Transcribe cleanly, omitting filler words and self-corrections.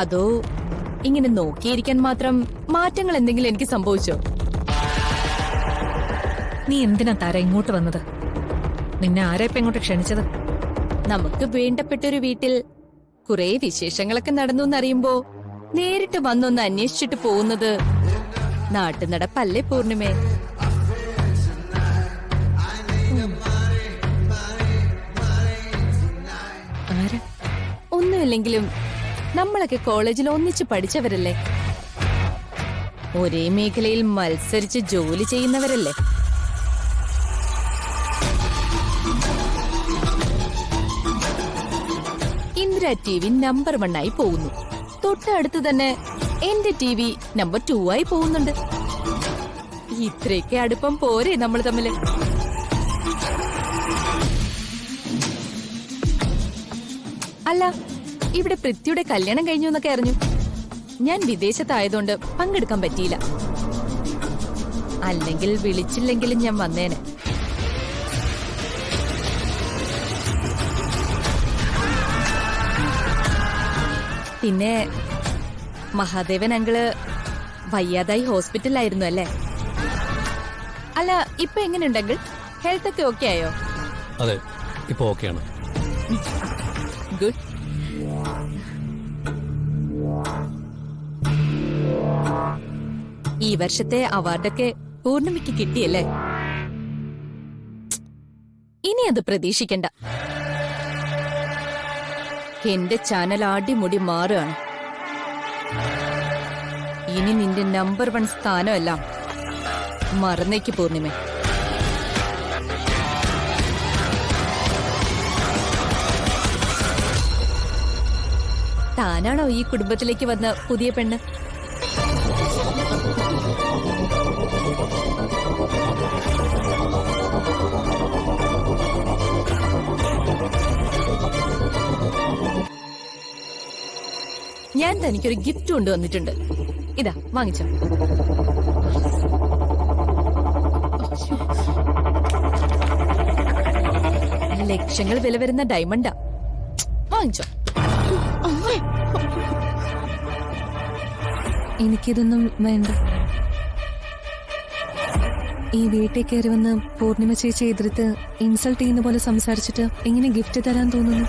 അതോ ഇങ്ങനെ നോക്കിയിരിക്കാൻ മാത്രം മാറ്റങ്ങൾ എന്തെങ്കിലും എനിക്ക് സംഭവിച്ചോ? നീ എന്തിനാ താര ഇങ്ങോട്ട് വന്നത്? നിന്നെ ആരാ ഇപ്പൊ ഇങ്ങോട്ട് ക്ഷണിച്ചത്? നമുക്ക് വേണ്ടപ്പെട്ടൊരു വീട്ടിൽ കുറെ വിശേഷങ്ങളൊക്കെ നടന്നു എന്നറിയുമ്പോ നേരിട്ട് വന്നൊന്ന് അന്വേഷിച്ചിട്ട് പോകുന്നത് നാട്ടുനടപ്പല്ലേ പൂർണിമേ? ആരാ? ഒന്നുമില്ലെങ്കിലും നമ്മളൊക്കെ കോളേജിൽ ഒന്നിച്ച് പഠിച്ചവരല്ലേ, ഒരേ മേഖലയിൽ മത്സരിച്ച് ജോലി ചെയ്യുന്നവരല്ലേ. ഇന്ദിര TV നമ്പർ 1 ആയി പോകുന്നു. തൊട്ടടുത്ത് തന്നെ എന്റെ TV നമ്പർ 2 ആയി പോകുന്നുണ്ട്. ഇത്രയൊക്കെ അടുപ്പം പോരെ നമ്മൾ തമ്മില്? അല്ല, ഇവിടെ പൃഥ്വിയുടെ കല്യാണം കഴിഞ്ഞു എന്നൊക്കെ അറിഞ്ഞു. ഞാൻ വിദേശത്തായതുകൊണ്ട് പങ്കെടുക്കാൻ പറ്റിയില്ല. അല്ലെങ്കിൽ വിളിച്ചില്ലെങ്കിലും ഞാൻ വന്നേനെ. പിന്നെ മഹാദേവൻ അങ്കിള് വയ്യാതായി ഹോസ്പിറ്റലിലായിരുന്നു അല്ലേ? അല്ല, ഇപ്പൊ എങ്ങനെയുണ്ടെങ്കിൽ ഹെൽത്ത് ഒക്കെ ഓക്കെ ആയോ? അതെ, ഇപ്പൊ ഓക്കെയാണ്. ഗുഡ്. ഈ വർഷത്തെ അവാർഡൊക്കെ പൂർണിമയ്ക്ക് കിട്ടിയല്ലേ? ഇനി അത് പ്രതീക്ഷിക്കണ്ട. എന്റെ ചാനൽ അടിമുടി മാറുകയാണ്. ഇനി നിന്റെ നമ്പർ 1 സ്ഥാനമല്ല മറന്നേക്ക് പൂർണിമ. താനാണോ ഈ കുടുംബത്തിലേക്ക് വന്ന പുതിയ പെണ്ണ്? ഞാൻ തനിക്കൊരു ഗിഫ്റ്റ് കൊണ്ടുവന്നിട്ടുണ്ട്. ഇതാ, വാങ്ങിച്ചോ. ലക്ഷങ്ങൾ വില വരുന്ന ഡയമണ്ടാ. വാങ്ങിച്ചോ. എനിക്കിതൊന്നും വേണ്ട. ഈ വീട്ടിൽ കയറി വന്ന് പൂർണിമ ചേച്ചി എതിർത്ത് ഇൻസൾട്ട് ചെയ്യുന്ന പോലെ സംസാരിച്ചിട്ട് എങ്ങനെ ഗിഫ്റ്റ് തരാൻ തോന്നുന്നു?